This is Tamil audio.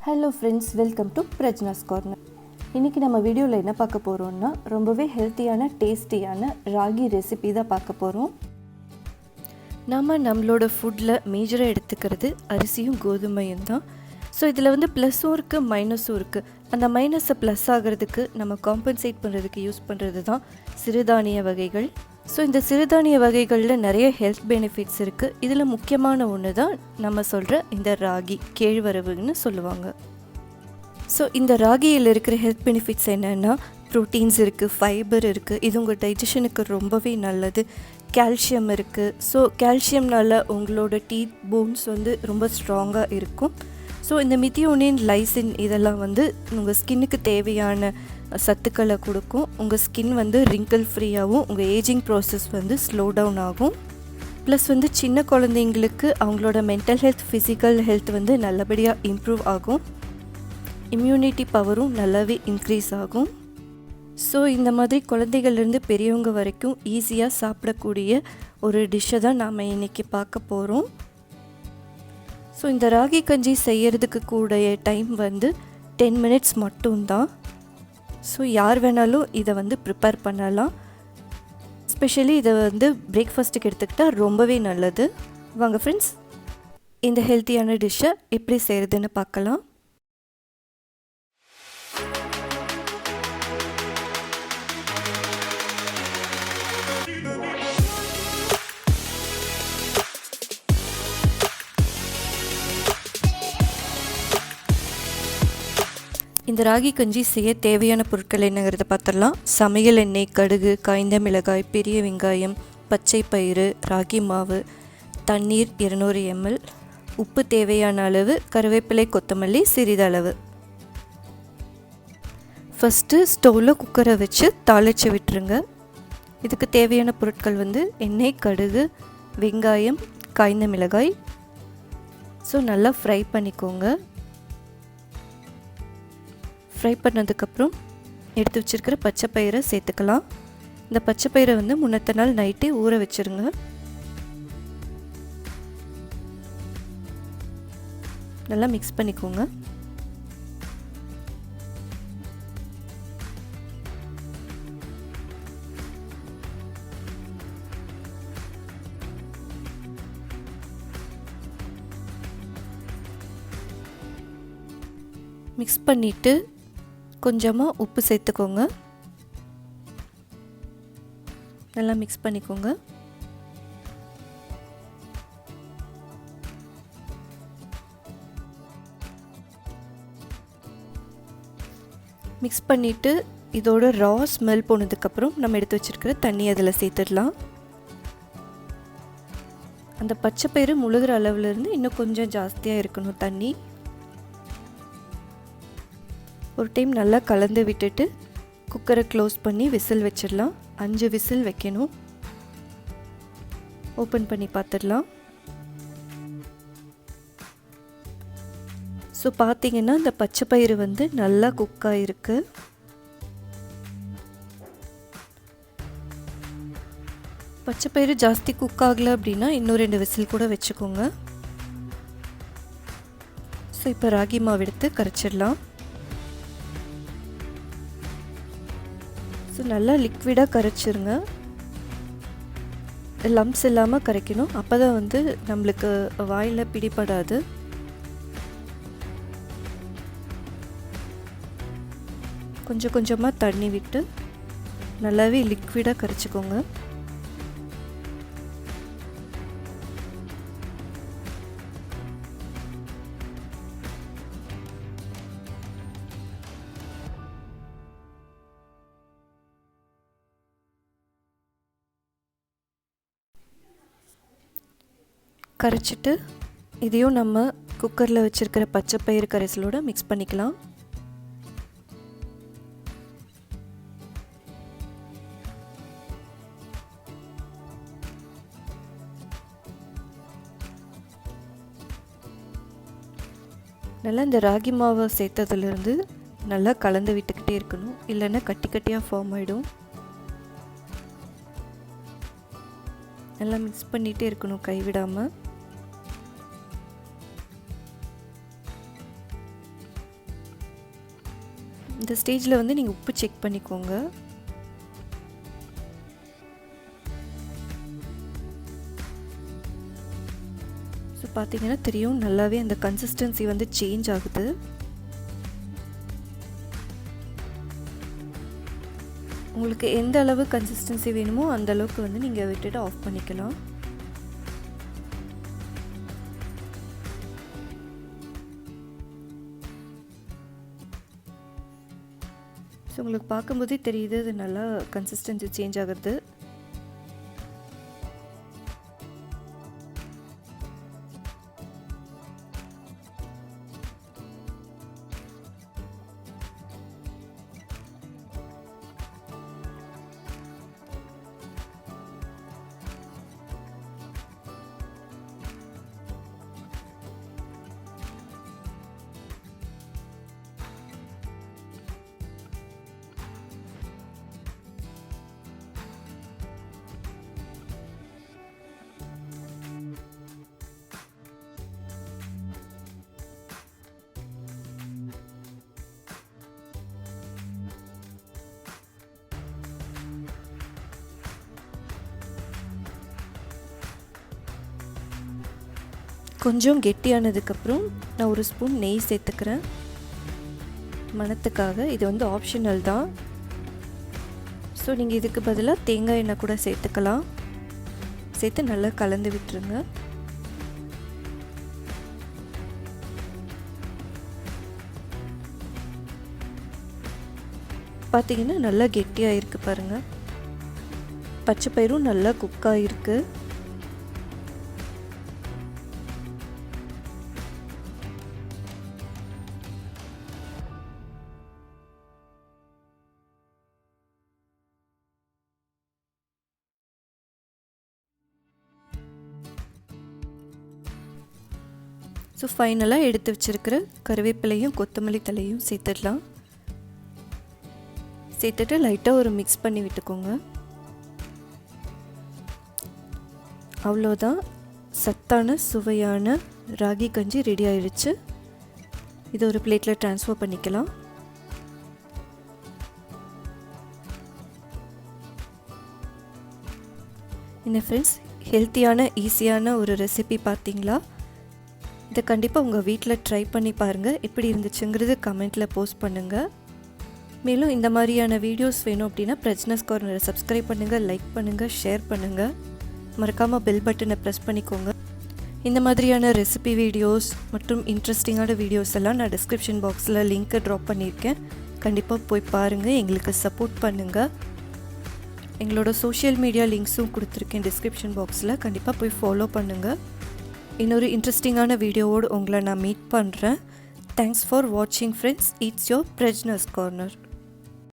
Hello friends, welcome to Prajna's corner. இன்றைக்கி நம்ம வீடியோவில் என்ன பார்க்க போகிறோம்னா ரொம்பவே ஹெல்த்தியான டேஸ்டியான ராகி ரெசிபி தான் பார்க்க போகிறோம். நம்மளோட ஃபுட்டில் மேஜராக எடுத்துக்கிறது அரிசியும் கோதுமையும் தான். ஸோ இதில் வந்து ப்ளஸ்ஸும் இருக்குது மைனஸும் இருக்குது. அந்த மைனஸை ப்ளஸ் ஆகிறதுக்கு நம்ம காம்பன்சேட் பண்ணுறதுக்கு யூஸ் பண்ணுறது தான் சிறுதானிய வகைகள். ஸோ இந்த சிறுதானிய வகைகளில் நிறைய ஹெல்த் பெனிஃபிட்ஸ் இருக்குது. இதில் முக்கியமான ஒன்று தான் நம்ம சொல்கிற இந்த ராகி கேழ்வரகுன்னு சொல்லுவாங்க. ஸோ இந்த ராகியில் இருக்கிற ஹெல்த் பெனிஃபிட்ஸ் என்னென்னா ப்ரோட்டீன்ஸ் இருக்குது, ஃபைபர் இருக்குது, இது உங்கள் டைஜஷனுக்கு ரொம்பவே நல்லது. கால்சியம் இருக்குது. ஸோ கால்சியம்னால உங்களோட டீத் போன்ஸ் வந்து ரொம்ப ஸ்ட்ராங்காக இருக்கும். ஸோ இந்த மித்தியோனின், லைசின் இதெல்லாம் வந்து உங்கள் ஸ்கின்னுக்கு தேவையான சத்துக்களை கொடுக்கும். உங்கள் ஸ்கின் வந்து ரிங்கிள் ஃப்ரீயாகவும் உங்கள் ஏஜிங் ப்ராசஸ் வந்து ஸ்லோ டவுன் ஆகும். ப்ளஸ் வந்து சின்ன குழந்தைங்களுக்கு அவங்களோட மென்டல் ஹெல்த், ஃபிசிக்கல் ஹெல்த் வந்து நல்லபடியாக இம்ப்ரூவ் ஆகும். இம்யூனிட்டி பவரும் நல்லாவே இன்க்ரீஸ் ஆகும். ஸோ இந்த மாதிரி குழந்தைகள்லேருந்து பெரியவங்க வரைக்கும் ஈஸியாக சாப்பிடக்கூடிய ஒரு டிஷ்ஷை தான் நாம் இன்றைக்கி பார்க்க போகிறோம். ஸோ இந்த ராகி கஞ்சி செய்கிறதுக்கு கூடிய டைம் வந்து 10 minutes மட்டும்தான். ஸோ யார் வேணாலும் இதை வந்து ப்ரிப்பேர் பண்ணலாம். எஸ்பெஷலி இதை வந்து பிரேக்ஃபாஸ்ட்டுக்கு எடுத்துக்கிட்டால் ரொம்பவே நல்லது. வாங்க ஃப்ரெண்ட்ஸ், இந்த ஹெல்த்தியான டிஷ்ஷை எப்படி செய்கிறதுன்னு பார்க்கலாம். இந்த ராகி கஞ்சி செய்ய தேவையான பொருட்கள் என்னங்கிறத பார்த்துடலாம். சமையல் எண்ணெய், கடுகு, காய்ந்த மிளகாய், பெரிய வெங்காயம், பச்சை பயிறு, ராகி மாவு, தண்ணீர் 200 ml, உப்பு தேவையான அளவு, கருவேப்பிலை, கொத்தமல்லி சிறிதளவு. ஃபஸ்ட்டு ஸ்டவ்வில் குக்கரை வச்சு தாளித்து விட்டுருங்க. இதுக்கு தேவையான பொருட்கள் வந்து எண்ணெய், கடுகு, வெங்காயம், காய்ந்த மிளகாய். ஸோ நல்லா ஃப்ரை பண்ணிக்கோங்க. ஃப்ரை பண்ணதுக்கப்புறம் எடுத்து வச்சுருக்கிற பச்சை பயிரை சேர்த்துக்கலாம். இந்த பச்சை பயிரை வந்து முன்னத்த நாள் நைட்டே ஊற வச்சுருங்க. நல்லா மிக்ஸ் பண்ணிக்கோங்க. மிக்ஸ் பண்ணிவிட்டு கொஞ்சமாக உப்பு சேர்த்துக்கோங்க. நல்லா மிக்ஸ் பண்ணிக்கோங்க. மிக்ஸ் பண்ணிவிட்டு இதோட ரா ஸ்மெல் போனதுக்கப்புறம் நம்ம எடுத்து வச்சுருக்கிற தண்ணி அதில் சேர்த்துடலாம். அந்த பச்சை பயிறு முழுகிற அளவுலேருந்து இன்னும் கொஞ்சம் ஜாஸ்தியாக இருக்கணும் தண்ணி. ஒரு டைம் நல்லா கலந்து விட்டுட்டு குக்கரை க்ளோஸ் பண்ணி விசில் வச்சிடலாம். 5 விசில் வைக்கணும். ஓப்பன் பண்ணி பார்த்துடலாம். ஸோ பார்த்தீங்கன்னா இந்த பச்சை பயிறு வந்து நல்லா குக் ஆகிருக்கு. பச்சை பயிறு ஜாஸ்தி குக் ஆகலை அப்படின்னா இன்னும் 2 விசில் கூட வச்சுக்கோங்க. ஸோ இப்போ ராகி மாவு எடுத்து கரைச்சிடலாம். ஸோ நல்லா லிக்விடாக கரைச்சிருங்க. லம்ப்ஸ் இல்லாமல் கரைக்கணும். அப்போ தான் வந்து நம்மளுக்கு வாயில் பிடிபடாது. கொஞ்சம் கொஞ்சமாக தண்ணி விட்டு நல்லாவே லிக்விடாக கரைச்சிக்கோங்க. கரைச்சிட்டு இதையும் நம்ம குக்கரில் வச்சுருக்கிற பச்சை பயிறு கரைசலோடு மிக்ஸ் பண்ணிக்கலாம். நல்லா இந்த ராகி மாவை சேர்த்ததுலேருந்து நல்லா கலந்து விட்டுக்கிட்டே இருக்கணும். இல்லைன்னா கட்டி கட்டியாக ஃபார்ம் ஆகிடும். நல்லா மிக்ஸ் பண்ணிகிட்டே இருக்கணும் கைவிடாமல். இந்த ஸ்டேஜில் வந்து நீங்கள் உப்பு செக் பண்ணிக்கோங்க. ஸோ பார்த்தீங்கன்னா தெரியும், நல்லாவே அந்த கன்சிஸ்டன்சி வந்து சேஞ்ச் ஆகுது. உங்களுக்கு எந்த அளவு கன்சிஸ்டன்சி வேணுமோ அந்த அளவுக்கு வந்து நீங்கள் விட்டுட்டு ஆஃப் பண்ணிக்கலாம். ஸோ உங்களுக்கு பார்க்கும்போதே தெரியுது இது நல்லா கன்சிஸ்டன்சி சேஞ்ச் ஆகுது. கொஞ்சம் கெட்டியானதுக்கப்புறம் நான் ஒரு ஸ்பூன் நெய் சேர்த்துக்கிறேன் மணத்துக்காக. இது வந்து ஆப்ஷனல் தான். ஸோ நீங்கள் இதுக்கு பதிலாக தேங்காய் எண்ணெய் கூட சேர்த்துக்கலாம். சேர்த்து நல்லா கலந்து விட்டுருங்க. பார்த்தீங்கன்னா நல்லா கெட்டியாக இருக்குது பாருங்கள். பச்சை பயிரும் நல்லா குக்காக இருக்குது. ஸோ ஃபைனலாக எடுத்து வச்சுருக்கிற கருவேப்பிலையும் கொத்தமல்லி தலையும் சேர்த்துடலாம். சேர்த்துட்டு லைட்டாக ஒரு மிக்ஸ் பண்ணி விட்டுக்கோங்க. அவ்வளோதான், சத்தான சுவையான ராகி கஞ்சி ரெடி ஆயிடுச்சு. இதை ஒரு பிளேட்டில் ட்ரான்ஸ்ஃபர் பண்ணிக்கலாம். என்ன ஃப்ரெண்ட்ஸ், ஹெல்த்தியான ஈஸியான ஒரு ரெசிபி பார்த்தீங்களா? இதை கண்டிப்பாக உங்கள் வீட்டில் ட்ரை பண்ணி பாருங்கள். எப்படி இருந்துச்சுங்கிறது கமெண்ட்டில் போஸ்ட் பண்ணுங்கள். மேலும் இந்த மாதிரியான வீடியோஸ் வேணும் அப்படின்னா பிரஜ்னாஸ் கார்னரை சப்ஸ்கிரைப் பண்ணுங்கள், லைக் பண்ணுங்கள், ஷேர் பண்ணுங்கள். மறக்காமல் பெல் பட்டனை ப்ரெஸ் பண்ணிக்கோங்க. இந்த மாதிரியான ரெசிபி வீடியோஸ் மற்றும் இன்ட்ரெஸ்டிங்கான வீடியோஸ் எல்லாம் நான் டிஸ்கிரிப்ஷன் பாக்ஸில் லிங்க்கை ட்ராப் பண்ணியிருக்கேன். கண்டிப்பாக போய் பாருங்கள், எங்களுக்கு சப்போர்ட் பண்ணுங்கள். எங்களோட சோஷியல் மீடியா லிங்க்ஸும் கொடுத்துருக்கேன் டிஸ்கிரிப்ஷன் பாக்ஸில். கண்டிப்பாக போய் ஃபாலோ பண்ணுங்கள். இன்னொரு இன்ட்ரெஸ்டிங்கான வீடியோவோடு உங்களை நான் மீட் பண்ணுறேன். தேங்க்ஸ் ஃபார் வாட்சிங் friends. It's your Prajna's corner.